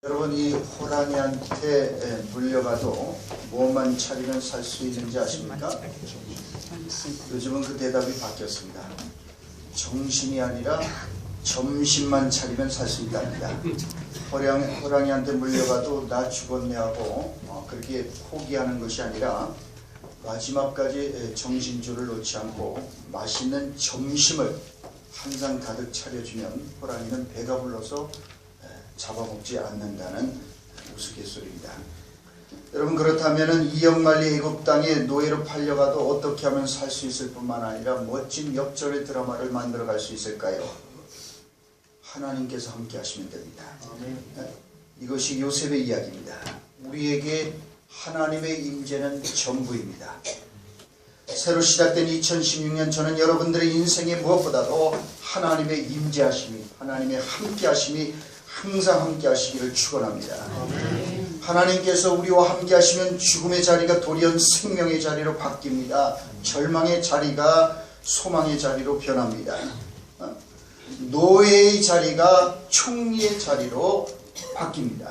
여러분, 이 호랑이한테 물려가도 무엇만 차리면 살 수 있는지 아십니까? 요즘은 그 대답이 바뀌었습니다. 정신이 아니라 점심만 차리면 살 수 있답니다. 호랑이한테 물려가도 나 죽었네 하고 그렇게 포기하는 것이 아니라 마지막까지 정신줄을 놓지 않고 맛있는 점심을 한 상 가득 차려주면 호랑이는 배가 불러서 잡아먹지 않는다는 우스갯소리입니다. 여러분, 그렇다면 이역만리 애굽 땅에 노예로 팔려가도 어떻게 하면 살 수 있을 뿐만 아니라 멋진 역전의 드라마를 만들어갈 수 있을까요? 하나님께서 함께 하시면 됩니다. 이것이 요셉의 이야기입니다. 우리에게 하나님의 임재는 전부입니다. 새로 시작된 2016년, 저는 여러분들의 인생에 무엇보다도 하나님의 임재하심이, 하나님의 함께하심이 항상 함께하시기를 축원합니다. 하나님께서 우리와 함께하시면 죽음의 자리가 돌연 생명의 자리로 바뀝니다. 절망의 자리가 소망의 자리로 변합니다. 노예의 자리가 총리의 자리로 바뀝니다.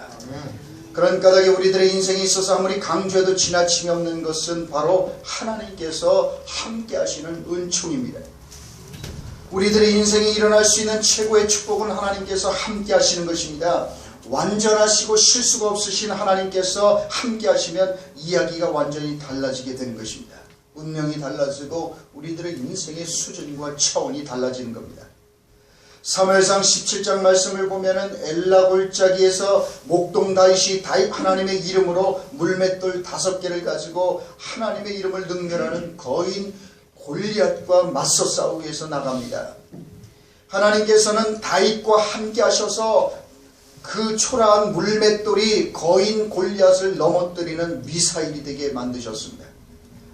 그런 까닭에 우리들의 인생에 있어서 아무리 강조해도 지나침이 없는 것은 바로 하나님께서 함께 하시는 은총입니다. 우리들의 인생에 일어날 수 있는 최고의 축복은 하나님께서 함께 하시는 것입니다. 완전하시고 실수가 없으신 하나님께서 함께 하시면 이야기가 완전히 달라지게 되는 것입니다. 운명이 달라지고 우리들의 인생의 수준과 차원이 달라지는 겁니다. 사무엘상 17장 말씀을 보면은 엘라 골짜기에서 목동 다윗이 하나님의 이름으로 물맷돌 5개를 가지고 하나님의 이름을 능멸하는 거인 골리앗과 맞서 싸우기 위해서 나갑니다. 하나님께서는 다윗과 함께 하셔서 그 초라한 물맷돌이 거인 골리앗을 넘어뜨리는 미사일이 되게 만드셨습니다.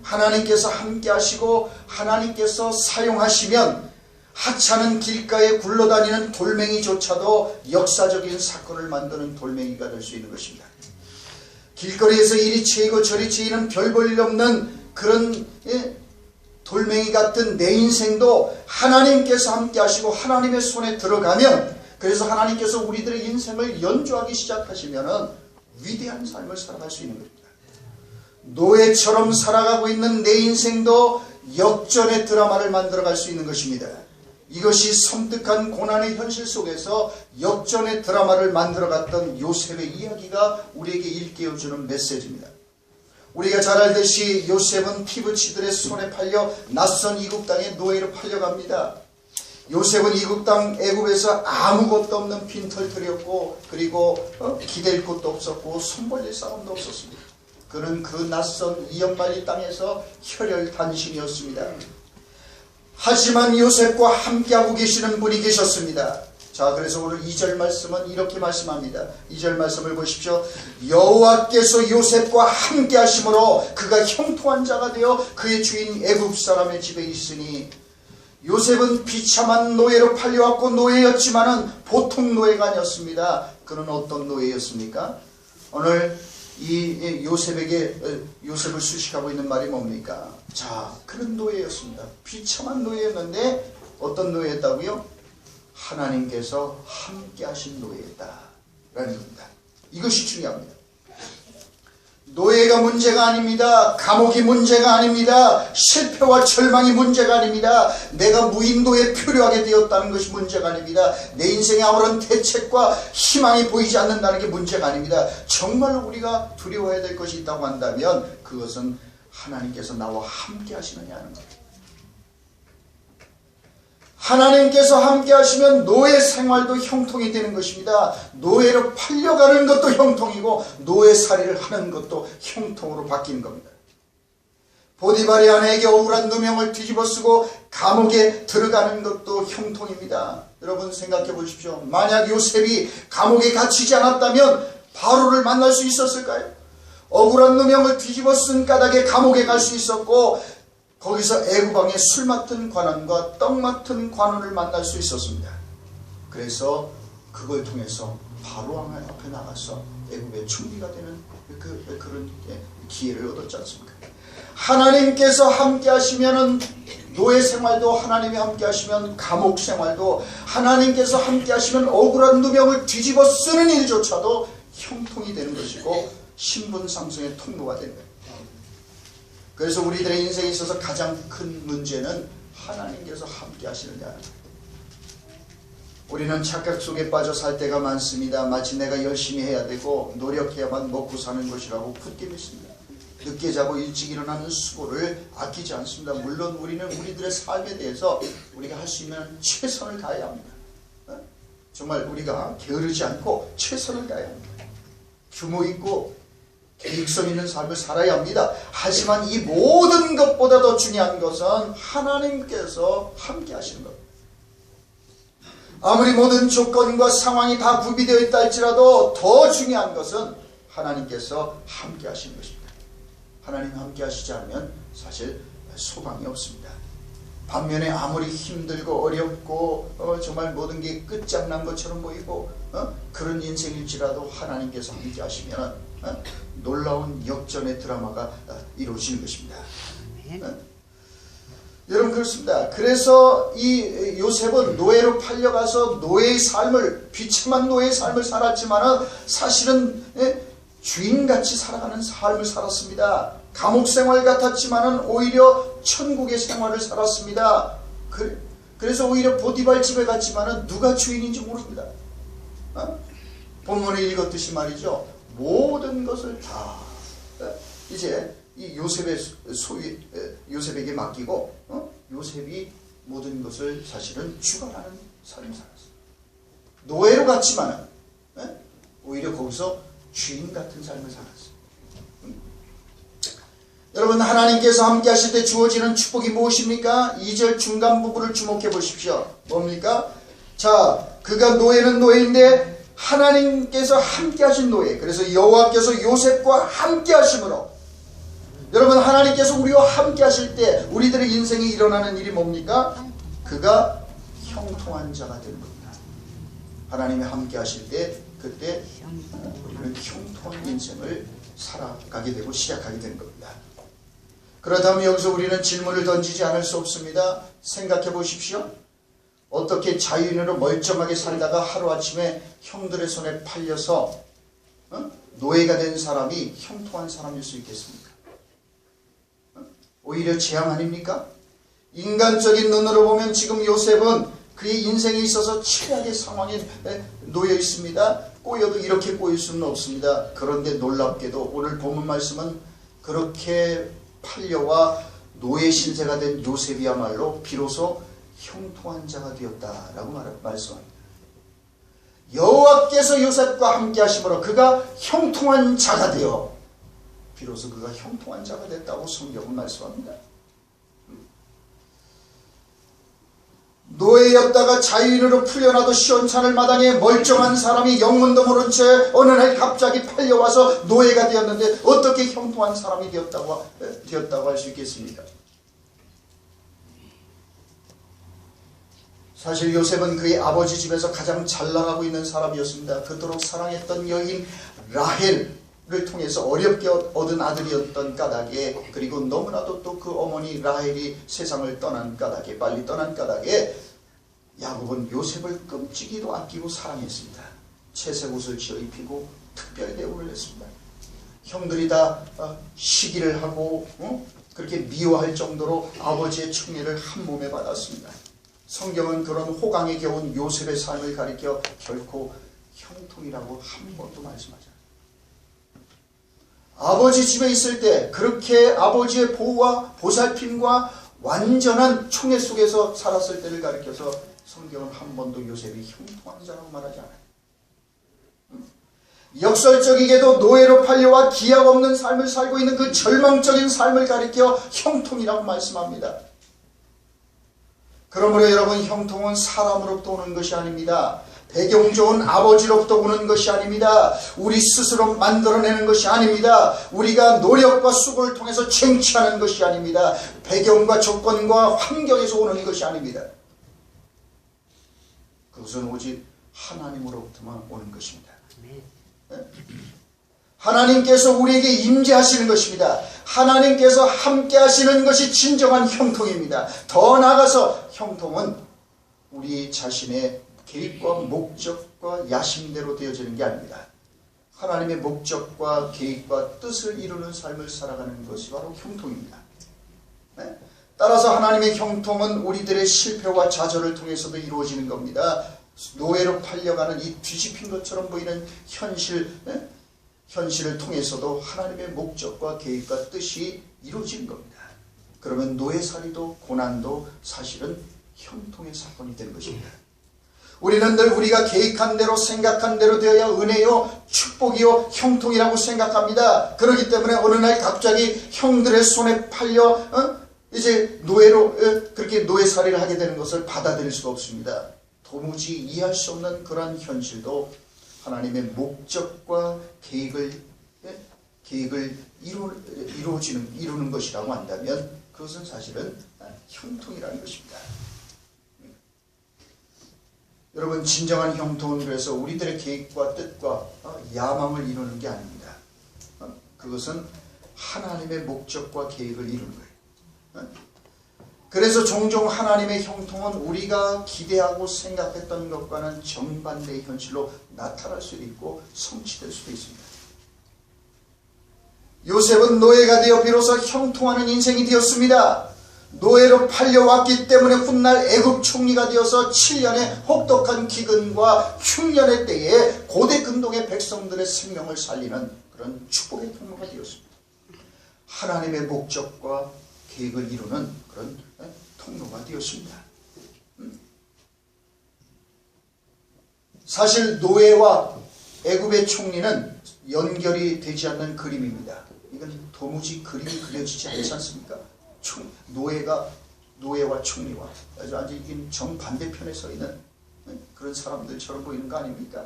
하나님께서 함께 하시고 하나님께서 사용하시면 하찮은 길가에 굴러다니는 돌멩이조차도 역사적인 사건을 만드는 돌멩이가 될 수 있는 것입니다. 길거리에서 이리 채이고 저리 채이는 별 볼 일 없는 그런 돌멩이 같은 내 인생도 하나님께서 함께 하시고 하나님의 손에 들어가면, 그래서 하나님께서 우리들의 인생을 연주하기 시작하시면 위대한 삶을 살아갈 수 있는 겁니다. 노예처럼 살아가고 있는 내 인생도 역전의 드라마를 만들어갈 수 있는 것입니다. 이것이 섬뜩한 고난의 현실 속에서 역전의 드라마를 만들어갔던 요셉의 이야기가 우리에게 일깨워주는 메시지입니다. 우리가 잘 알듯이 요셉은 피부치들의 손에 팔려 낯선 이국 땅에 노예로 팔려갑니다. 요셉은 이국 땅 애굽에서 아무것도 없는 빈털터리였고, 그리고 기댈 곳도 없었고 손벌릴 싸움도 없었습니다. 그는 그 낯선 이역만리 땅에서 혈혈단신이었습니다. 하지만 요셉과 함께하고 계시는 분이 계셨습니다. 자, 그래서 오늘 2절 말씀은 이렇게 말씀합니다. 2절 말씀을 보십시오. 여호와께서 요셉과 함께 하심으로 그가 형통한 자가 되어 그의 주인 애굽 사람의 집에 있으니, 요셉은 비참한 노예로 팔려왔고 노예였지만은 보통 노예가 아니었습니다. 그는 어떤 노예였습니까? 오늘 이 요셉을 수식하고 있는 말이 뭡니까? 자, 그런 노예였습니다. 비참한 노예였는데 어떤 노예였다고요? 하나님께서 함께 하신 노예였다라는 겁니다. 이것이 중요합니다. 노예가 문제가 아닙니다. 감옥이 문제가 아닙니다. 실패와 절망이 문제가 아닙니다. 내가 무인도에 표류하게 되었다는 것이 문제가 아닙니다. 내 인생에 아무런 대책과 희망이 보이지 않는다는 게 문제가 아닙니다. 정말 우리가 두려워해야 될 것이 있다고 한다면 그것은 하나님께서 나와 함께 하시느냐는 겁니다. 하나님께서 함께 하시면 노예 생활도 형통이 되는 것입니다. 노예로 팔려가는 것도 형통이고 노예살이를 하는 것도 형통으로 바뀌는 겁니다. 보디발의 아내에게 억울한 누명을 뒤집어쓰고 감옥에 들어가는 것도 형통입니다. 여러분 생각해 보십시오. 만약 요셉이 감옥에 갇히지 않았다면 바로를 만날 수 있었을까요? 억울한 누명을 뒤집어쓴 까닭에 감옥에 갈 수 있었고, 거기서 애굽왕의 술 맡은 관원과 떡 맡은 관원을 만날 수 있었습니다. 그래서 그걸 통해서 바로왕 앞에 나가서 애굽의 총리가 되는 그런 기회를 얻었지 않습니까? 하나님께서 함께 하시면은 노예 생활도, 하나님이 함께 하시면 감옥 생활도, 하나님께서 함께 하시면 억울한 누명을 뒤집어 쓰는 일조차도 형통이 되는 것이고 신분 상승의 통로가 되는 거예요. 그래서 우리들의 인생에 있어서 가장 큰 문제는 하나님께서 함께 하시느냐. 우리는 착각 속에 빠져 살 때가 많습니다. 마치 내가 열심히 해야 되고 노력해야만 먹고 사는 것이라고 굳게 믿습니다. 늦게 자고 일찍 일어나는 수고를 아끼지 않습니다. 물론 우리는 우리들의 삶에 대해서 우리가 할 수 있는 최선을 다해야 합니다. 정말 우리가 게으르지 않고 최선을 다해야 합니다. 규모 있고 계획성 있는 삶을 살아야 합니다. 하지만 이 모든 것보다 더 중요한 것은 하나님께서 함께 하시는 겁니다. 아무리 모든 조건과 상황이 다 구비되어 있다 할지라도 더 중요한 것은 하나님께서 함께 하시는 것입니다. 하나님 함께 하시지 않으면 사실 소망이 없습니다. 반면에 아무리 힘들고 어렵고 정말 모든 게 끝장난 것처럼 보이고 그런 인생일지라도 하나님께서 함께 하시면 놀라운 역전의 드라마가 이루어지는 것입니다. 여러분 그렇습니다. 그래서 이 요셉은 노예로 팔려가서 노예의 삶을 비참한 노예의 삶을 살았지만 사실은 주인같이 살아가는 삶을 살았습니다. 감옥 생활 같았지만 오히려 천국의 생활을 살았습니다. 그래서 오히려 보디발 집에 갔지만 누가 주인인지 모릅니다. 본문에 읽었듯이 말이죠. 모든 것을 다 이제 이 요셉에게 맡기고 요셉이 모든 것을 사실은 주관하는 삶을 살았어요. 노예로 갔지만 오히려 거기서 주인 같은 삶을 살았어요. 여러분 하나님께서 함께 하실 때 주어지는 축복이 무엇입니까? 2절 중간 부분을 주목해 보십시오. 뭡니까? 자, 그가 노예는 노예인데 하나님께서 함께 하신 노예. 그래서 여호와께서 요셉과 함께 하심으로 여러분 하나님께서 우리와 함께 하실 때 우리들의 인생에 일어나는 일이 뭡니까? 그가 형통한 자가 되는 겁니다. 하나님이 함께 하실 때 그때 우리는 형통한 인생을 살아가게 되고 시작하게 되는 겁니다. 그렇다면 여기서 우리는 질문을 던지지 않을 수 없습니다. 생각해 보십시오. 어떻게 자유인으로 멀쩡하게 살다가 하루아침에 형들의 손에 팔려서 노예가 된 사람이 형통한 사람일 수 있겠습니까? 오히려 재앙 아닙니까? 인간적인 눈으로 보면 지금 요셉은 그의 인생에 있어서 최악의 상황에 놓여 있습니다. 꼬여도 이렇게 꼬일 수는 없습니다. 그런데 놀랍게도 오늘 본문 말씀은 그렇게 팔려와 노예 신세가 된 요셉이야말로 비로소 형통한 자가 되었다라고 말씀합니다. 여호와께서 요셉과 함께 하심으로 그가 형통한 자가 되어 비로소 그가 형통한 자가 됐다고 성경은 말씀합니다. 노예였다가 자유인으로 풀려나도 시원찮을 마당에 멀쩡한 사람이 영문도 모른 채 어느 날 갑자기 팔려와서 노예가 되었는데 어떻게 형통한 사람이 되었다고 할 수 있겠습니까? 사실 요셉은 그의 아버지 집에서 가장 잘 나가고 있는 사람이었습니다. 그토록 사랑했던 여인 라헬을 통해서 어렵게 얻은 아들이었던 까닭에 그리고 너무나도 또 그 어머니 라헬이 세상을 떠난 까닭에 빨리 떠난 까닭에 야곱은 요셉을 끔찍이도 아끼고 사랑했습니다. 채색 옷을 지어 입히고 특별 대우를 했습니다. 형들이 다 시기를 하고 그렇게 미워할 정도로 아버지의 총애를 한 몸에 받았습니다. 성경은 그런 호강에 겨운 요셉의 삶을 가리켜 결코 형통이라고 한 번도 말씀하지 않아요. 아버지 집에 있을 때 그렇게 아버지의 보호와 보살핌과 완전한 총애 속에서 살았을 때를 가리켜서 성경은 한 번도 요셉이 형통한 자라고 말하지 않아요. 역설적이게도 노예로 팔려와 기약 없는 삶을 살고 있는 그 절망적인 삶을 가리켜 형통이라고 말씀합니다. 그러므로 여러분 형통은 사람으로부터 오는 것이 아닙니다. 배경 좋은 아버지로부터 오는 것이 아닙니다. 우리 스스로 만들어내는 것이 아닙니다. 우리가 노력과 수고를 통해서 쟁취하는 것이 아닙니다. 배경과 조건과 환경에서 오는 것이 아닙니다. 그것은 오직 하나님으로부터만 오는 것입니다. 하나님께서 우리에게 임재하시는 것입니다. 하나님께서 함께 하시는 것이 진정한 형통입니다. 더 나아가서 형통은 우리 자신의 계획과 목적과 야심대로 되어지는 게 아닙니다. 하나님의 목적과 계획과 뜻을 이루는 삶을 살아가는 것이 바로 형통입니다. 네? 따라서 하나님의 형통은 우리들의 실패와 좌절을 통해서도 이루어지는 겁니다. 노예로 팔려가는 이 뒤집힌 것처럼 보이는 현실을 통해서도 하나님의 목적과 계획과 뜻이 이루어지는 겁니다. 그러면 노예살이도 고난도 사실은 형통의 사건이 되는 것입니다. 우리는 늘 우리가 계획한 대로 생각한 대로 되어야 은혜요 축복이요 형통이라고 생각합니다. 그렇기 때문에 어느 날 갑자기 형들의 손에 팔려 이제 노예로 그렇게 노예살이를 하게 되는 것을 받아들일 수가 없습니다. 도무지 이해할 수 없는 그러한 현실도 하나님의 목적과 계획을 이루는 것이라고 한다면 그것은 사실은 형통이라는 것입니다. 여러분, 진정한 형통은 그래서 우리들의 계획과 뜻과 야망을 이루는 게 아닙니다. 그것은 하나님의 목적과 계획을 이루는 거예요. 그래서 종종 하나님의 형통은 우리가 기대하고 생각했던 것과는 정반대의 현실로 나타날 수도 있고 성취될 수도 있습니다. 요셉은 노예가 되어 비로소 형통하는 인생이 되었습니다. 노예로 팔려왔기 때문에 훗날 애굽 총리가 되어서 7년의 혹독한 기근과 흉년의 때에 고대 근동의 백성들의 생명을 살리는 그런 축복의 통로가 되었습니다. 하나님의 목적과 계획을 이루는 그런 통로가 되었습니다. 사실 노예와 애굽의 총리는 연결이 되지 않는 그림입니다. 이건 도무지 그림이 그려지지 않지 않습니까? 노예와 총리와 아주 정반대편에 서 있는 그런 사람들처럼 보이는 거 아닙니까?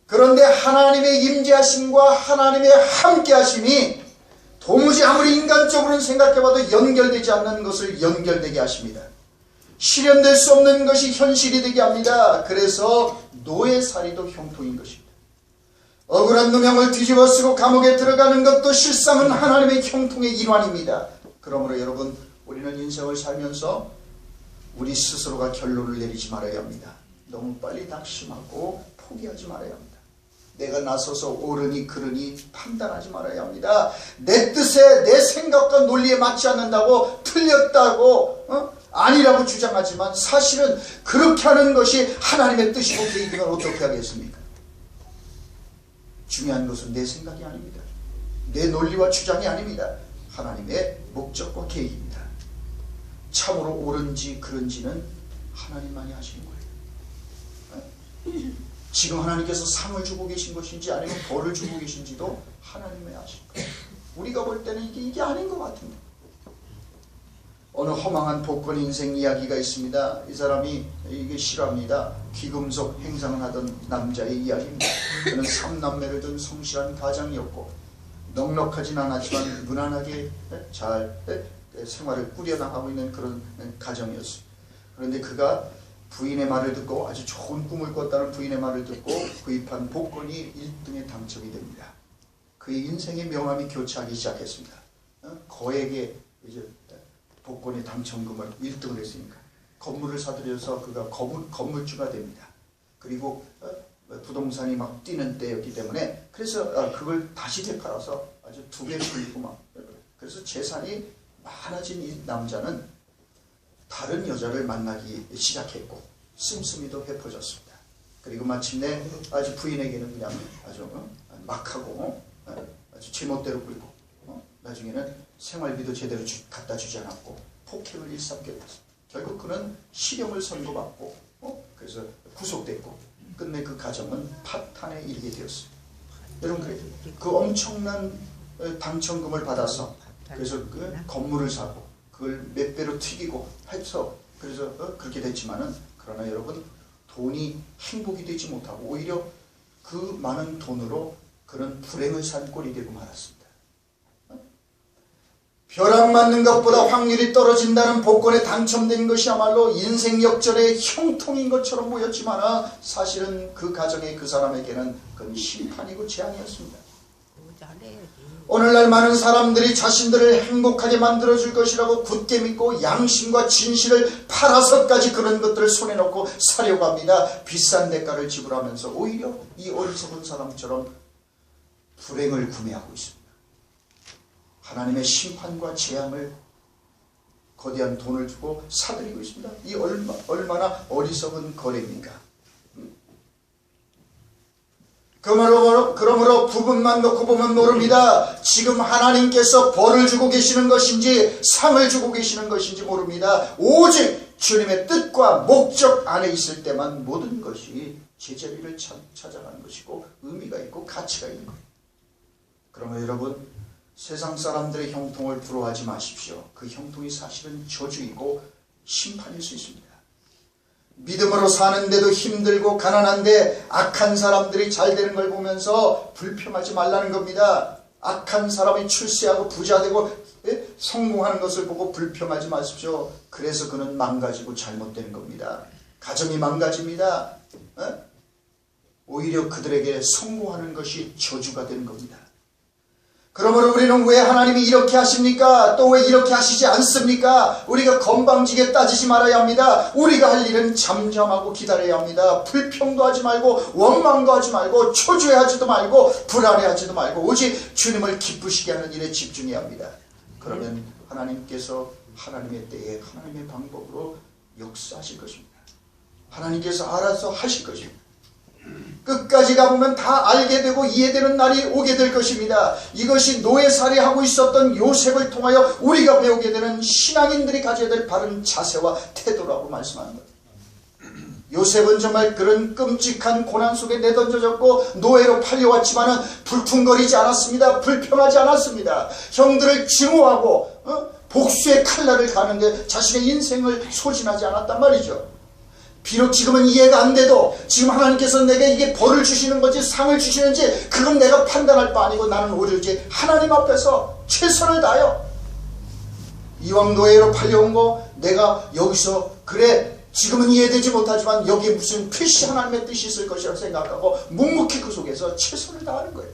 그런데 하나님의 임재하심과 하나님의 함께하심이 도무지 아무리 인간적으로는 생각해봐도 연결되지 않는 것을 연결되게 하십니다. 실현될 수 없는 것이 현실이 되게 합니다. 그래서 노예살이도 형통인 것입니다. 억울한 누명을 뒤집어 쓰고 감옥에 들어가는 것도 실상은 하나님의 형통의 일환입니다. 그러므로 여러분, 우리는 인생을 살면서 우리 스스로가 결론을 내리지 말아야 합니다. 너무 빨리 낙심하고 포기하지 말아야 합니다. 내가 나서서 옳으니 그르니 판단하지 말아야 합니다. 내 뜻에 내 생각과 논리에 맞지 않는다고 틀렸다고 아니라고 주장하지만 사실은 그렇게 하는 것이 하나님의 뜻이고 계획이면 어떻게 하겠습니까? 중요한 것은 내 생각이 아닙니다. 내 논리와 주장이 아닙니다. 하나님의 목적과 계획입니다. 참으로 옳은지 그른지는 하나님만이 하시는 거예요. 지금 하나님께서 상을 주고 계신 것인지 아니면 벌을 주고 계신지도 하나님이 아실 거예요. 우리가 볼 때는 이게 아닌 것 같은데. 어느 허망한 복권 인생 이야기가 있습니다. 이 사람이 이게 실화입니다. 귀금속 행상을 하던 남자의 이야기입니다. 그는 3남매를 둔 성실한 가장이었고 넉넉하진 않았지만 무난하게 잘 생활을 꾸려나가고 있는 그런 가정이었어요. 그런데 그가 부인의 말을 듣고 아주 좋은 꿈을 꿨다는 부인의 말을 듣고 구입한 복권이 1등에 당첨이 됩니다. 그의 인생의 명암이 교차하기 시작했습니다. 거액의 이제 복권의 당첨금을 1등을 했으니까 건물을 사들여서 그가 건물주가 됩니다. 그리고 부동산이 막 뛰는 때였기 때문에 그래서 그걸 다시 되팔아서 아주 2배 불리고 막 그래서 재산이 많아진 이 남자는 다른 여자를 만나기 시작했고 씀씀이도 헤퍼졌습니다. 그리고 마침내 아주 부인에게는 그냥 아주 막하고 아주 제멋대로 굴고 나중에는 생활비도 제대로 갖다 주지 않았고 폭행을 일삼게 됐습니다. 결국 그는 실형을 선고받고 그래서 구속됐고 끝내 그 가정은 파탄에 이르게 되었습니다. 여러분, 그 엄청난 당첨금을 받아서 그래서 그 건물을 사고 그걸 몇 배로 튀기고 해서 그래서 그렇게 됐지만은 그러나 여러분, 돈이 행복이 되지 못하고 오히려 그 많은 돈으로 그런 불행을 산 꼴이 되고 말았습니다. 벼락 맞는 것보다 확률이 떨어진다는 복권에 당첨된 것이야말로 인생 역전의 형통인 것처럼 보였지만 사실은 그 가정의 그 사람에게는 그건 심판이고 재앙이었습니다. 오늘날 많은 사람들이 자신들을 행복하게 만들어줄 것이라고 굳게 믿고 양심과 진실을 팔아서까지 그런 것들을 손에 넣고 사려고 합니다. 비싼 대가를 지불하면서 오히려 이 어리석은 사람처럼 불행을 구매하고 있습니다. 하나님의 심판과 재앙을 거대한 돈을 주고 사들이고 있습니다. 이 얼마나 어리석은 거래입니까? 그러므로 부분만 놓고 보면 모릅니다. 지금 하나님께서 벌을 주고 계시는 것인지 상을 주고 계시는 것인지 모릅니다. 오직 주님의 뜻과 목적 안에 있을 때만 모든 것이 제자리를 찾아가는 것이고 의미가 있고 가치가 있는 거예요. 그러면 여러분, 세상 사람들의 형통을 부러워하지 마십시오. 그 형통이 사실은 저주이고 심판일 수 있습니다. 믿음으로 사는데도 힘들고 가난한데 악한 사람들이 잘 되는 걸 보면서 불평하지 말라는 겁니다. 악한 사람이 출세하고 부자되고 성공하는 것을 보고 불평하지 마십시오. 그래서 그는 망가지고 잘못되는 겁니다. 가정이 망가집니다. 오히려 그들에게 성공하는 것이 저주가 되는 겁니다. 그러므로 우리는 왜 하나님이 이렇게 하십니까? 또 왜 이렇게 하시지 않습니까? 우리가 건방지게 따지지 말아야 합니다. 우리가 할 일은 잠잠하고 기다려야 합니다. 불평도 하지 말고 원망도 하지 말고 초조해하지도 말고 불안해하지도 말고 오직 주님을 기쁘시게 하는 일에 집중해야 합니다. 그러면 하나님께서 하나님의 때에 하나님의 방법으로 역사하실 것입니다. 하나님께서 알아서 하실 것입니다. 끝까지 가보면 다 알게 되고 이해되는 날이 오게 될 것입니다. 이것이 노예살이하고 있었던 요셉을 통하여 우리가 배우게 되는 신앙인들이 가져야 될 바른 자세와 태도라고 말씀하는 거예요. 요셉은 정말 그런 끔찍한 고난 속에 내던져졌고 노예로 팔려왔지만은 불풍거리지 않았습니다. 불평하지 않았습니다. 형들을 증오하고 복수의 칼날을 가는데 자신의 인생을 소진하지 않았단 말이죠. 비록 지금은 이해가 안 돼도 지금 하나님께서 내게 이게 벌을 주시는 건지 상을 주시는지 그건 내가 판단할 바 아니고 나는 오로지 하나님 앞에서 최선을 다하여 이왕 노예로 팔려온 거 내가 여기서 그래 지금은 이해되지 못하지만 여기에 무슨 필시 하나님의 뜻이 있을 것이라고 생각하고 묵묵히 그 속에서 최선을 다하는 거예요.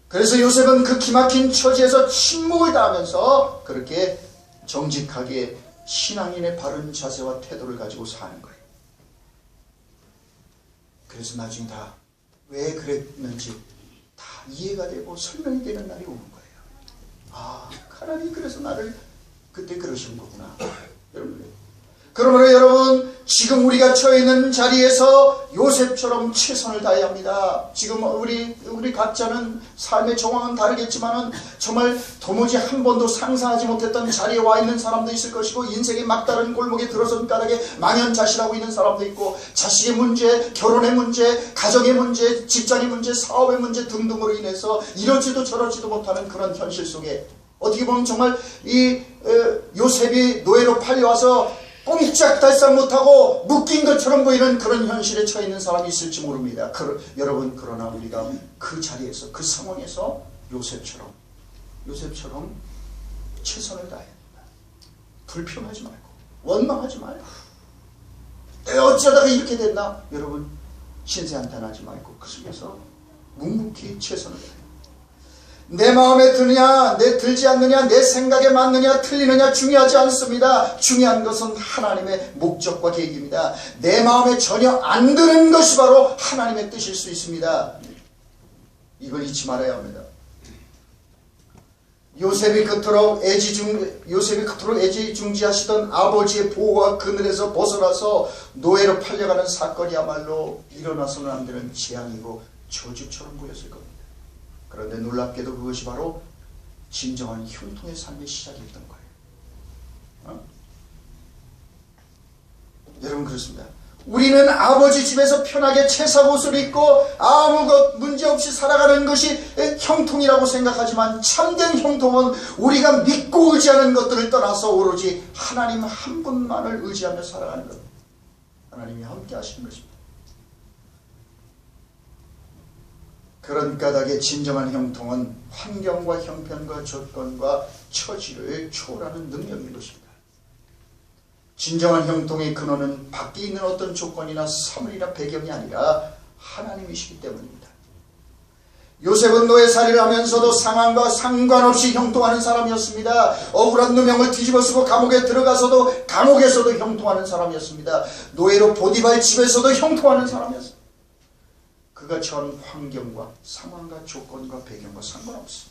그래서 요셉은 그 기막힌 처지에서 침묵을 다하면서 그렇게 정직하게 신앙인의 바른 자세와 태도를 가지고 사는 거예요. 그래서 나중에 다 왜 그랬는지 다 이해가 되고 설명이 되는 날이 오는 거예요. 아, 하나님 그래서 나를 그때 그러신 거구나. 여러분, 그러므로 여러분 지금 우리가 처해 있는 자리에서 요셉처럼 최선을 다해야 합니다. 지금 우리 각자는 삶의 정황은 다르겠지만은 정말 도무지 한 번도 상상하지 못했던 자리에 와 있는 사람도 있을 것이고 인생의 막다른 골목에 들어선 까닭에 망연자실하고 있는 사람도 있고 자식의 문제, 결혼의 문제, 가정의 문제, 직장의 문제, 사업의 문제 등등으로 인해서 이러지도 저러지도 못하는 그런 현실 속에 어떻게 보면 정말 이 요셉이 노예로 팔려와서 꼼짝달싹 못하고 묶인 것처럼 보이는 그런 현실에 처해 있는 사람이 있을지 모릅니다. 여러분, 그러나 우리가 그 자리에서 그 상황에서 요셉처럼 최선을 다해야 합니다. 불평하지 말고 원망하지 말고 내가 어쩌다가 이렇게 됐나? 여러분 신세한탄하지 말고 그 속에서 묵묵히 최선을 다해야 내 마음에 드느냐 들지 않느냐 내 생각에 맞느냐 틀리느냐 중요하지 않습니다. 중요한 것은 하나님의 목적과 계획입니다. 내 마음에 전혀 안 드는 것이 바로 하나님의 뜻일 수 있습니다. 이걸 잊지 말아야 합니다. 요셉이 그토록 애지중지하시던 아버지의 보호와 그늘에서 벗어나서 노예로 팔려가는 사건이야말로 일어나서는 안 되는 재앙이고 저주처럼 보였을 겁니다. 그런데 놀랍게도 그것이 바로 진정한 형통의 삶의 시작이었던 거예요. 여러분 그렇습니다. 우리는 아버지 집에서 편하게 채사옷을 입고 아무 문제없이 살아가는 것이 형통이라고 생각하지만 참된 형통은 우리가 믿고 의지하는 것들을 떠나서 오로지 하나님 한 분만을 의지하며 살아가는 것. 하나님이 함께 하시는 것입니다. 그런 까닭에 진정한 형통은 환경과 형편과 조건과 처지를 초월하는 능력인 것입니다. 진정한 형통의 근원은 밖에 있는 어떤 조건이나 사물이나 배경이 아니라 하나님이시기 때문입니다. 요셉은 노예살이를 하면서도 상황과 상관없이 형통하는 사람이었습니다. 억울한 누명을 뒤집어쓰고 감옥에 들어가서도 감옥에서도 형통하는 사람이었습니다. 노예로 보디발 집에서도 형통하는 사람이었습니다. 그가 처한 환경과 상황과 조건과 배경과 상관없어.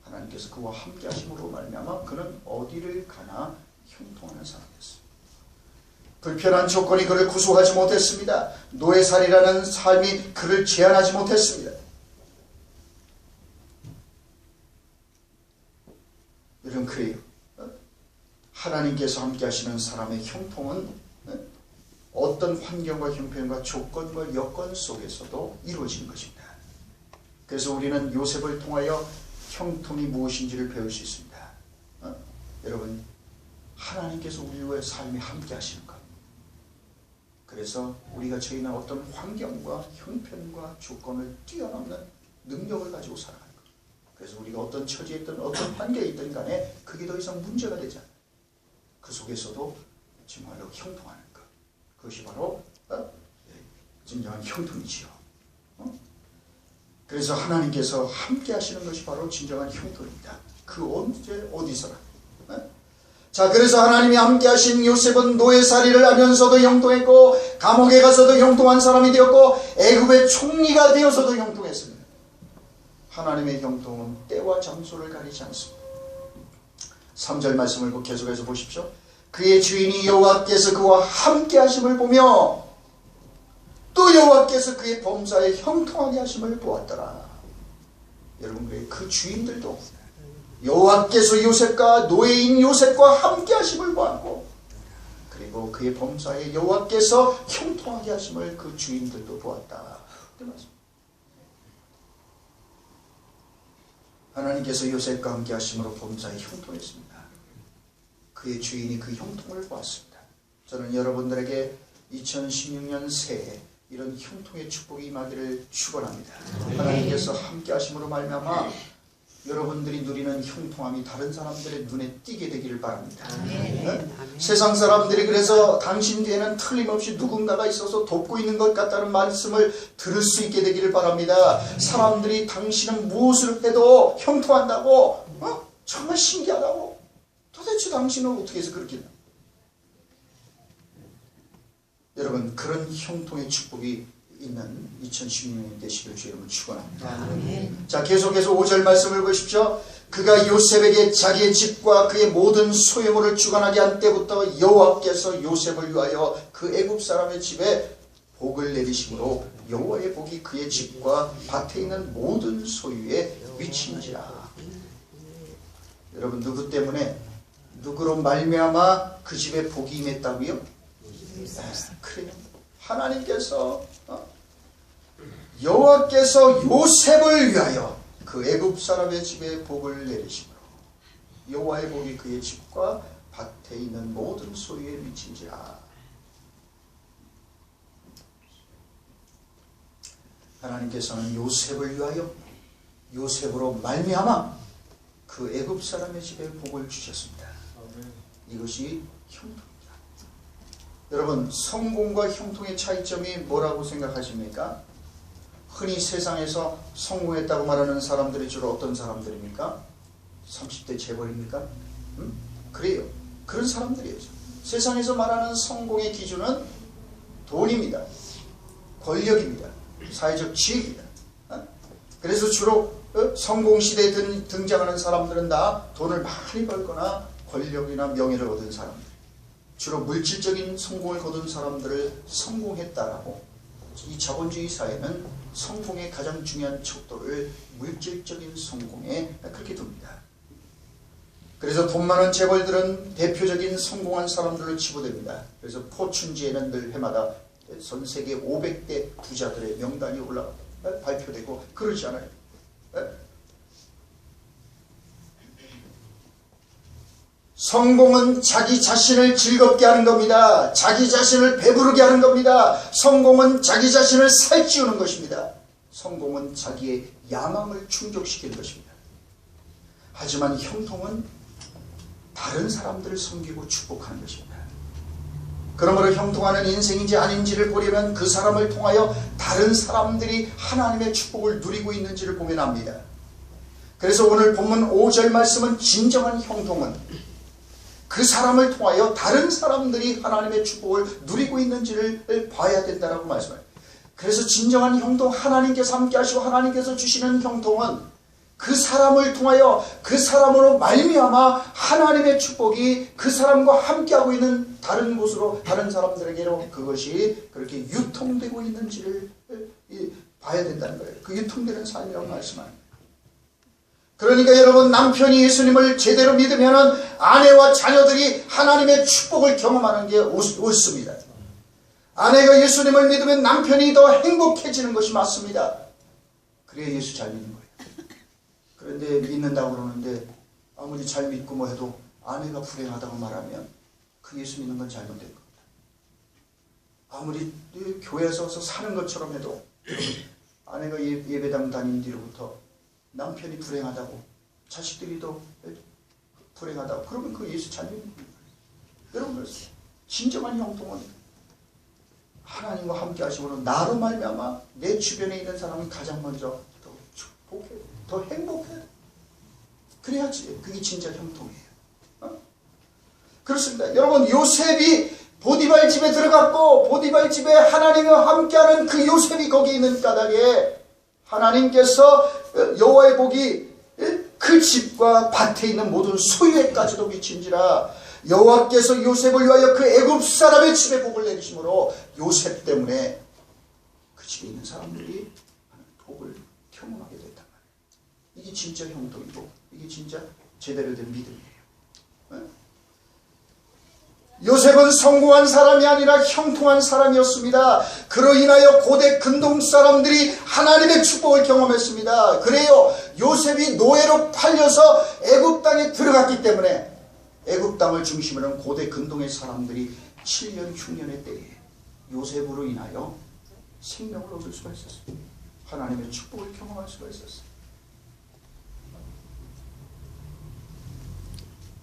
하나님께서 그와 함께 하심으로 말미암아 그는 어디를 가나 형통하는 사람이었어요. 불편한 조건이 그를 구속하지 못했습니다. 노예살이라는 삶이 그를 제한하지 못했습니다. 여러분, 그래요. 하나님께서 함께 하시는 사람의 형통은 어떤 환경과 형편과 조건과 여건 속에서도 이루어지는 것입니다. 그래서 우리는 요셉을 통하여 형통이 무엇인지를 배울 수 있습니다. 여러분, 하나님께서 우리의 삶에 함께 하시는 것. 그래서 우리가 처해있는 어떤 환경과 형편과 조건을 뛰어넘는 능력을 가지고 살아가는 것. 그래서 우리가 어떤 처지에 있든 어떤 환경에 있든 간에 그게 더 이상 문제가 되지 않아요. 그 속에서도 정말로 형통하는 것. 그것이 바로 진정한 형통이지요. 그래서 하나님께서 함께 하시는 것이 바로 진정한 형통입니다. 그 언제 어디서나. 자, 그래서 하나님이 함께 하신 요셉은 노예살이를 하면서도 형통했고 감옥에 가서도 형통한 사람이 되었고 애굽의 총리가 되어서도 형통했습니다. 하나님의 형통은 때와 장소를 가리지 않습니다. 3절 말씀을 계속해서 보십시오. 그의 주인이 여호와께서 그와 함께 하심을 보며 또 여호와께서 그의 범사에 형통하게 하심을 보았더라. 여러분, 그 주인들도 여호와께서 요셉과 노예인 요셉과 함께 하심을 보았고 그리고 그의 범사에 여호와께서 형통하게 하심을 그 주인들도 보았다. 하나님께서 요셉과 함께 하심으로 범사에 형통했습니다. 그의 주인이 그 형통을 보았습니다. 저는 여러분들에게 2016년 새해 이런 형통의 축복이 임하기를 축원합니다. 하나님께서 함께 하심으로 말미암아 여러분들이 누리는 형통함이 다른 사람들의 눈에 띄게 되기를 바랍니다. 세상 사람들이 그래서 당신 뒤에는 틀림없이 누군가가 있어서 돕고 있는 것 같다는 말씀을 들을 수 있게 되기를 바랍니다. 사람들이 당신은 무엇을 해도 형통한다고 정말 신기하다고 도대체 당신은 어떻게 해서 그렇게 했나? 여러분, 그런 형통의 축복이 있는 2016년이 되시길 주의 이름으로 축원합니다. 자, 계속해서 5절 말씀을 보십시오. 그가 요셉에게 자기의 집과 그의 모든 소유물을 주관하게 한 때부터 여호와께서 요셉을 위하여 그 애굽 사람의 집에 복을 내리심으로 여호와의 복이 그의 집과 밭에 있는 모든 소유에 미친지라. 여러분, 누구 때문에 누구로 말미암아 그 집에 복이 임했다고요? 그래요. 하나님께서 여호와께서 요셉을 위하여 그 애굽 사람의 집에 복을 내리심으로 여호와의 복이 그의 집과 밭에 있는 모든 소유에 미친지라. 하나님께서는 요셉을 위하여 요셉으로 말미암아 그 애굽 사람의 집에 복을 주셨습니다. 이것이 형통입니다. 여러분, 성공과 형통의 차이점이 뭐라고 생각하십니까? 흔히 세상에서 성공했다고 말하는 사람들이 주로 어떤 사람들입니까? 30대 재벌입니까? 그래요. 그런 성공들이에요. 세상에서 말하는 성공의 기준은 돈입니다. 권력입니다. 사회적 지위입니다. 그래서 주로 성공시대에 등장하는 사람들은 다 돈을 많이 벌거나 권력이나 명예를 얻은 사람들, 주로 물질적인 성공을 거둔 사람들을 성공했다라고, 이 자본주의 사회는 성공의 가장 중요한 척도를 물질적인 성공에 그렇게 둡니다. 그래서 돈 많은 재벌들은 대표적인 성공한 사람들을 치부됩니다. 그래서 포춘지에는 늘 해마다 전 세계 500대 부자들의 명단이 발표되고 그러지 않아요. 성공은 자기 자신을 즐겁게 하는 겁니다. 자기 자신을 배부르게 하는 겁니다. 성공은 자기 자신을 살찌우는 것입니다. 성공은 자기의 야망을 충족시키는 것입니다. 하지만 형통은 다른 사람들을 섬기고 축복하는 것입니다. 그러므로 형통하는 인생인지 아닌지를 보려면 그 사람을 통하여 다른 사람들이 하나님의 축복을 누리고 있는지를 보면 압니다. 그래서 오늘 본문 5절 말씀은 진정한 형통은 그 사람을 통하여 다른 사람들이 하나님의 축복을 누리고 있는지를 봐야 된다라고 말씀해요. 그래서 진정한 형통, 하나님께서 함께 하시고 하나님께서 주시는 형통은 그 사람을 통하여 그 사람으로 말미암아 하나님의 축복이 그 사람과 함께하고 있는 다른 곳으로 다른 사람들에게로 그것이 그렇게 유통되고 있는지를 봐야 된다는 거예요. 그 유통되는 삶이라고 말씀합니다. 그러니까 여러분, 남편이 예수님을 제대로 믿으면 아내와 자녀들이 하나님의 축복을 경험하는 게 옳습니다. 아내가 예수님을 믿으면 남편이 더 행복해지는 것이 맞습니다. 그래야 예수 잘 믿는 거예요. 그런데 믿는다고 그러는데 아무리 잘 믿고 뭐 해도 아내가 불행하다고 말하면 그 예수 믿는 건 잘못된 겁니다. 아무리 교회에서 사는 것처럼 해도 아내가 예배당 다닌 뒤로부터 남편이 불행하다고 자식들이 더 불행하다고 그러면 그 예수 잘 믿는 거예요. 여러분, 진정한 형통은 하나님과 함께 하심으로 나로 말미암아 내 주변에 있는 사람은 가장 먼저 더 축복해, 더 행복해. 그래야지 그게 진짜 형통이에요. 그렇습니다. 여러분, 요셉이 보디발 집에 들어갔고 보디발 집에 하나님과 함께하는 그 요셉이 거기 있는 까닭에 하나님께서 여호와의 복이 그 집과 밭에 있는 모든 소유에까지도 미친지라 여호와께서 요셉을 위하여 그 애굽 사람의 집에 복을 내리심으로 요셉 때문에 그 집에 있는 사람들이 복을 경험하게 됐단 말이에요. 이게 진짜 형통이고 이게 진짜 제대로 된 믿음이에요. 요셉은 성공한 사람이 아니라 형통한 사람이었습니다. 그로 인하여 고대 근동 사람들이 하나님의 축복을 경험했습니다. 그래요, 요셉이 노예로 팔려서 애굽 땅에 들어갔기 때문에 애굽 땅을 중심으로 한 고대 근동의 사람들이 7년 흉년의 때에 요셉으로 인하여 생명을 얻을 수가 있었습니다. 하나님의 축복을 경험할 수가 있었습니다.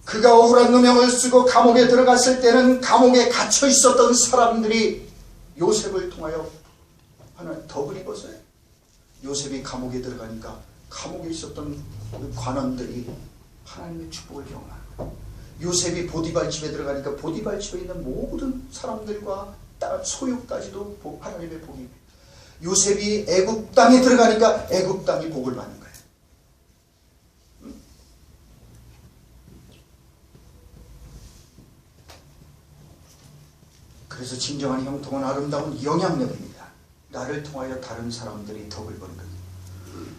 그가 억울한 누명을 쓰고 감옥에 들어갔을 때는 감옥에 갇혀 있었던 사람들이 요셉을 통하여 하나님 덕을 입었어요. 요셉이 감옥에 들어가니까 감옥에 있었던 관원들이 하나님의 축복을 경험하는 거예요. 요셉이 보디발 집에 들어가니까 보디발 집에 있는 모든 사람들과 소유까지도 하나님의 복이. 요셉이 애굽 땅에 들어가니까 애굽 땅이 복을 받는 거예요. 그래서 진정한 형통은 아름다운 영향력입니다. 나를 통하여 다른 사람들이 덕을 보는 겁니다.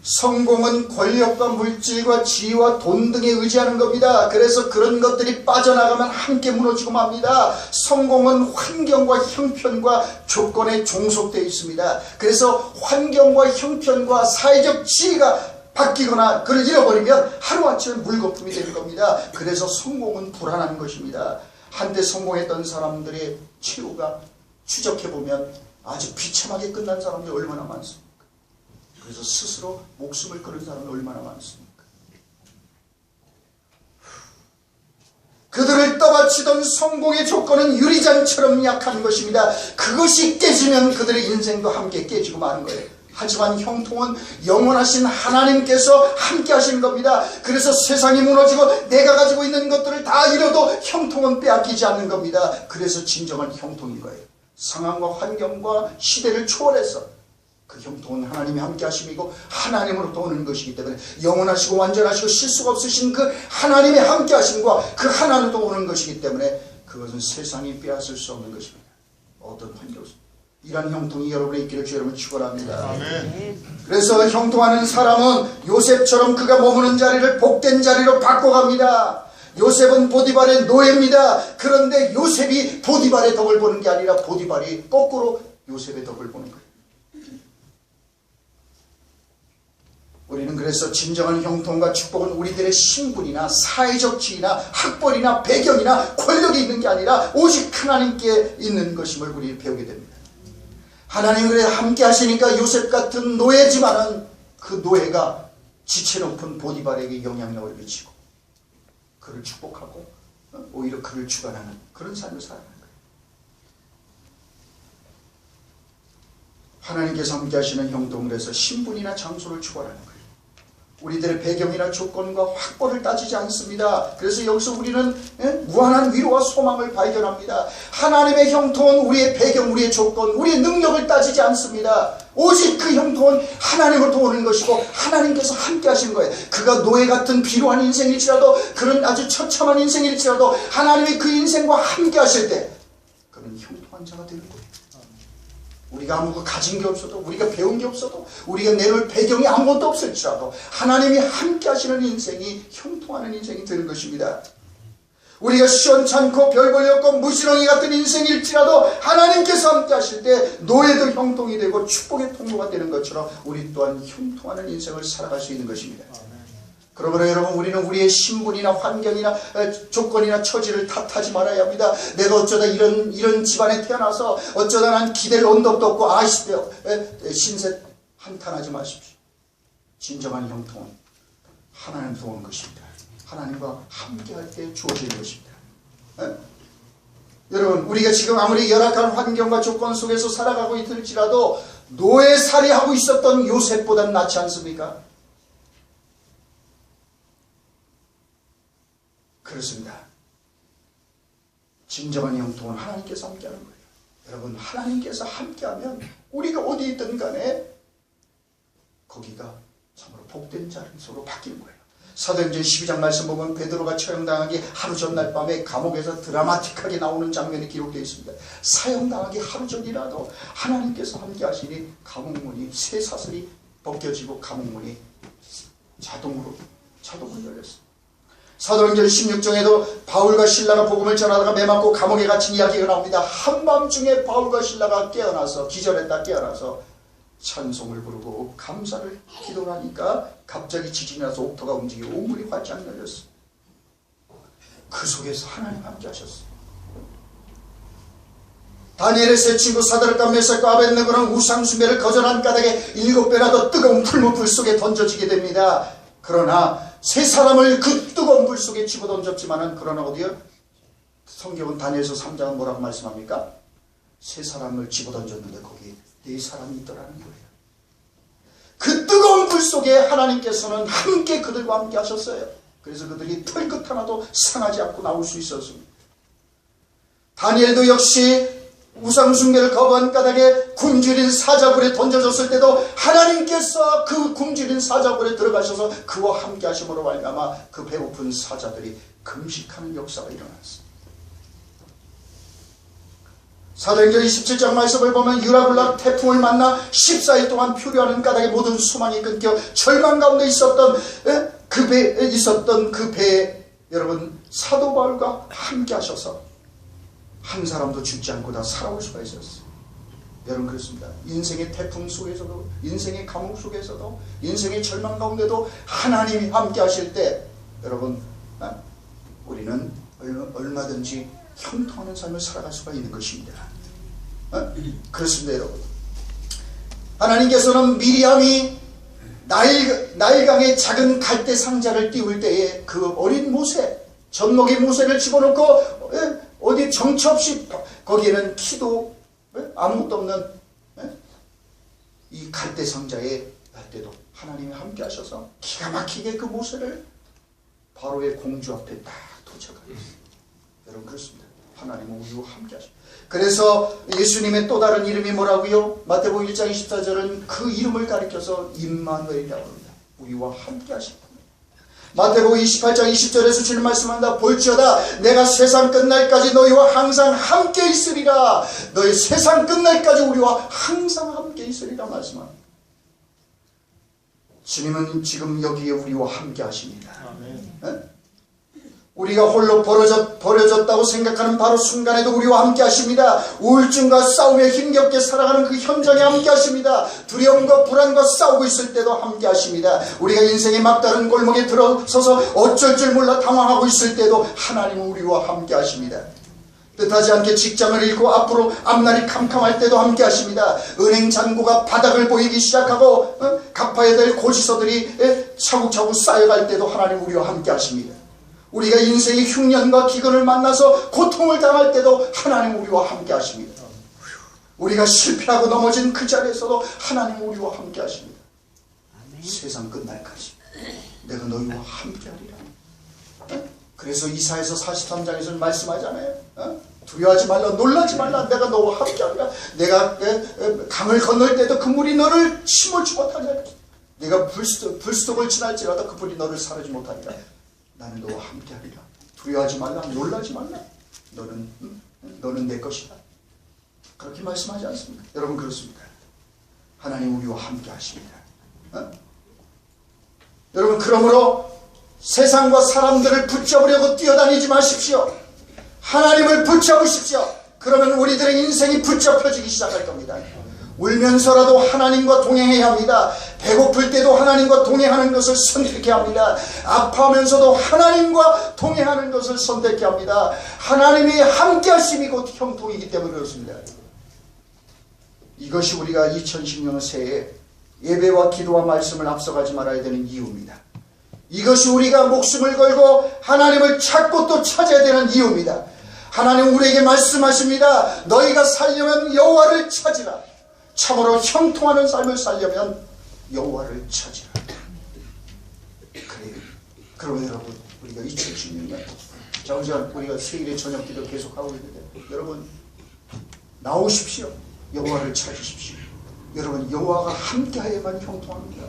성공은 권력과 물질과 지위와 돈 등에 의지하는 겁니다. 그래서 그런 것들이 빠져나가면 함께 무너지고 맙니다. 성공은 환경과 형편과 조건에 종속되어 있습니다. 그래서 환경과 형편과 사회적 지위가 바뀌거나 그를 잃어버리면 하루아침에 물거품이 되는 겁니다. 그래서 성공은 불안한 것입니다. 한때 성공했던 사람들의 최후가 추적해보면 아주 비참하게 끝난 사람들이 얼마나 많습니까? 그래서 스스로 목숨을 끊은 사람이 얼마나 많습니까? 그들을 떠받치던 성공의 조건은 유리잔처럼 약한 것입니다. 그것이 깨지면 그들의 인생도 함께 깨지고 마는 거예요. 하지만 형통은 영원하신 하나님께서 함께 하시는 겁니다. 그래서 세상이 무너지고 내가 가지고 있는 것들을 다 잃어도 형통은 빼앗기지 않는 겁니다. 그래서 진정한 형통인 거예요. 상황과 환경과 시대를 초월해서 그 형통은 하나님이 함께 하심이고 하나님으로부터 오는 것이기 때문에 영원하시고 완전하시고 실수가 없으신 그 하나님의 함께 하심과 그 하나님으로부터 오는 것이기 때문에 그것은 세상이 빼앗을 수 없는 것입니다. 어떤 환경에서 이런 형통이 여러분의 있기를 주 여러분 축원합니다. 그래서 형통하는 사람은 요셉처럼 그가 머무는 자리를 복된 자리로 바꿔갑니다. 요셉은 보디발의 노예입니다. 그런데 요셉이 보디발의 덕을 보는 게 아니라 보디발이 거꾸로 요셉의 덕을 보는 거예요. 우리는 그래서 진정한 형통과 축복은 우리들의 신분이나 사회적 지위나 학벌이나 배경이나 권력이 있는 게 아니라 오직 하나님께 있는 것임을 우리 배우게 됩니다. 하나님 그래 함께 하시니까 요셉 같은 노예지만은 그 노예가 지체 높은 보디발에게 영향력을 미치고 그를 축복하고 오히려 그를 주관하는 그런 삶을 살아가는 거예요. 하나님께서 함께 하시는 형통을 해서 신분이나 장소를 추구하는 거예요. 우리들의 배경이나 조건과 확보를 따지지 않습니다. 그래서 여기서 우리는 무한한 위로와 소망을 발견합니다. 하나님의 형통은 우리의 배경, 우리의 조건, 우리의 능력을 따지지 않습니다. 오직 그 형통은 하나님으로부터 오는 것이고 하나님께서 함께 하시는 거예요. 그가 노예 같은 비루한 인생일지라도, 그런 아주 처참한 인생일지라도 하나님이 그 인생과 함께 하실 때 그는 형통한 자가 되는 거예요. 우리가 아무것도 가진 게 없어도, 우리가 배운 게 없어도, 우리가 내놓을 배경이 아무것도 없을지라도 하나님이 함께 하시는 인생이 형통하는 인생이 되는 것입니다. 우리가 시원찮고 별 볼일 없고 무지렁이 같은 인생일지라도 하나님께서 함께 하실 때 노예도 형통이 되고 축복의 통로가 되는 것처럼 우리 또한 형통하는 인생을 살아갈 수 있는 것입니다. 그러므로 여러분, 우리는 우리의 신분이나 환경이나 조건이나 처지를 탓하지 말아야 합니다. 내가 어쩌다 이런 집안에 태어나서 어쩌다 난 기댈 언덕도 없고 신세 한탄하지 마십시오. 진정한 형통은 하나님도 오는 것입니다. 하나님과 함께할 때 주어지는 것입니다. 여러분, 우리가 지금 아무리 열악한 환경과 조건 속에서 살아가고 있을지라도 노예살이하고 있었던 요셉보다는 낫지 않습니까? 그렇습니다. 진정한 형통은 하나님께서 함께하는 거예요. 여러분, 하나님께서 함께하면 우리가 어디 있든 간에 거기가 참으로 복된 장소로 바뀌는 거예요. 사도행전 12장 말씀 보면 베드로가 처형당하기 하루 전날 밤에 감옥에서 드라마틱하게 나오는 장면이 기록되어 있습니다. 사형당하기 하루 전이라도 하나님께서 함께 하시니 감옥문이 쇠사슬이 벗겨지고 감옥문이 자동으로 열렸습니다. 사도행전 16장에도 바울과 실라가 복음을 전하다가 매맞고 감옥에 갇힌 이야기가 나옵니다. 한밤중에 바울과 실라가 깨어나서, 기절했다 깨어나서 찬송을 부르고 감사를 기도하니까 갑자기 지진이 나서 옥토가 움직이고 우물이 활짝 열렸어요. 그 속에서 하나님 함께 하셨어요. 다니엘의 세 친구 사드락과 메삭과 아벳네고는 우상숭배를 거절한 까닭에 7배나 더 뜨거운 풀무불 속에 던져지게 됩니다. 그러나 세 사람을 그 뜨거운 불 속에 집어던졌지만은, 그러나 어디요? 성경은 다니엘서 3장은 뭐라고 말씀합니까? 세 사람을 집어던졌는데 거기 4사람이 있더라는 거예요. 그 뜨거운 불 속에 하나님께서는 함께 그들과 함께 하셨어요. 그래서 그들이 털끝 하나도 상하지 않고 나올 수 있었습니다. 다니엘도 역시 우상숭배를 거부한 까닭에 굶주린 사자굴에 던져졌을 때도 하나님께서 그 굶주린 사자굴에 들어가셔서 그와 함께 하심으로 말미암아 그 배고픈 사자들이 금식하는 역사가 일어났습니다. 사도행전 27장 말씀을 보면 유라굴라 태풍을 만나 14일 동안 표류하는 까닭에 모든 소망이 끊겨 절망 가운데 있었던 그 배에 여러분 사도 바울과 함께 하셔서 한 사람도 죽지 않고 다 살아올 수가 있었어요. 여러분, 그렇습니다. 인생의 태풍 속에서도, 인생의 감옥 속에서도, 인생의 절망 가운데도 하나님이 함께 하실 때 여러분, 우리는 얼마든지 형통하는 삶을 살아갈 수가 있는 것입니다. 그렇습니다. 여러분, 하나님께서는 미리암이 나일강의 작은 갈대 상자를 띄울 때에 그 어린 모세, 젖먹이 모세를 집어넣고 어디 정처 없이, 거기에는 키도 아무것도 없는 이 갈대 상자에 할 때도 하나님이 함께 하셔서 기가 막히게 그 모세를 바로의 공주 앞에 딱 도착하게 했어요. 여러분, 그렇습니다. 하나님은 우리와 함께 하십니다. 그래서 예수님의 또 다른 이름이 뭐라고요? 마태복음 1장 24절은 그 이름을 가리켜서 임마누엘이라고 합니다. 우리와 함께 하십니다. 마태복음 28장 20절에서 주님 말씀한다. 볼지어다 내가 세상 끝날까지 너희와 항상 함께 있으리라. 너희 세상 끝날까지 우리와 항상 함께 있으리라 말씀합니다. 주님은 지금 여기에 우리와 함께 하십니다. 아멘. 우리가 홀로 버려졌다고 생각하는 바로 순간에도 우리와 함께 하십니다. 우울증과 싸우며 힘겹게 살아가는 그 현장에 함께 하십니다. 두려움과 불안과 싸우고 있을 때도 함께 하십니다. 우리가 인생의 막다른 골목에 들어서서 어쩔 줄 몰라 당황하고 있을 때도 하나님은 우리와 함께 하십니다. 뜻하지 않게 직장을 잃고 앞으로 앞날이 캄캄할 때도 함께 하십니다. 은행 잔고가 바닥을 보이기 시작하고 갚아야 될 고지서들이 차곡차곡 쌓여갈 때도 하나님 우리와 함께 하십니다. 우리가 인생의 흉년과 기근을 만나서 고통을 당할 때도 하나님 우리와 함께 하십니다. 우리가 실패하고 넘어진 그 자리에서도 하나님은 우리와 함께 하십니다. 세상 끝날까지 내가 너희와 함께 하리라. 그래서 이사야서 43장에서 말씀하잖아요. 두려워하지 말라, 놀라지 말라, 내가 너와 함께 하리라. 내가 강을 건널 때도 그 물이 너를 침몰치 못하리라. 네가 불수독을 지날지라도 그 불이 너를 사르지 못하리라. 나는 너와 함께 하리라. 두려워하지 말라, 놀라지 말라. 너는 내 것이다. 그렇게 말씀하지 않습니까? 여러분, 그렇습니다. 하나님 우리와 함께 하십니다. 여러분, 그러므로 세상과 사람들을 붙잡으려고 뛰어다니지 마십시오. 하나님을 붙잡으십시오. 그러면 우리들의 인생이 붙잡혀지기 시작할 겁니다. 울면서라도 하나님과 동행해야 합니다. 배고플 때도 하나님과 동행하는 것을 선택해야 합니다. 아파하면서도 하나님과 동행하는 것을 선택해야 합니다. 하나님이 함께 하심이 곧 형통이기 때문에 그렇습니다. 이것이 우리가 2010년 새해 예배와 기도와 말씀을 앞서가지 말아야 되는 이유입니다. 이것이 우리가 목숨을 걸고 하나님을 찾고 또 찾아야 되는 이유입니다. 하나님 우리에게 말씀하십니다. 너희가 살려면 여호와를 찾으라. 참으로 형통하는 삶을 살려면 여호와를 찾으라. 그래요. 그러면 여러분, 우리가 2016년 정전 우리가 세일의 저녁 기도 계속하고 있는데, 여러분 나오십시오. 여호와를 찾으십시오. 여러분, 여호와가 함께하야만 형통합니다.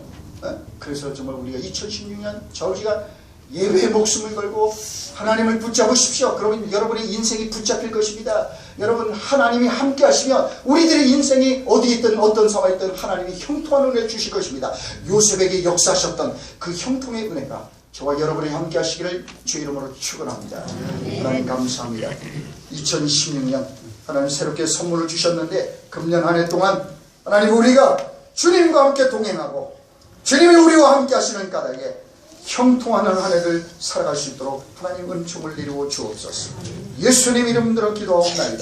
그래서 정말 우리가 2016년 저우지간 예외의 목숨을 걸고 하나님을 붙잡으십시오. 그러면 여러분의 인생이 붙잡힐 것입니다. 여러분, 하나님이 함께 하시면 우리들의 인생이 어디 있든 어떤 상황에 있든 하나님이 형통한 은혜를 주실 것입니다. 요셉에게 역사하셨던 그 형통의 은혜가 저와 여러분이 함께 하시기를 주의 이름으로 축원합니다. 하나님 감사합니다. 2016년 하나님 새롭게 선물을 주셨는데, 금년 한 해 동안 하나님 우리가 주님과 함께 동행하고 주님이 우리와 함께 하시는 까닭에 형통하는 한 해를 살아갈 수 있도록 하나님 은총을 이루어 주옵소서. 예수님 이름으로 기도하옵나이다.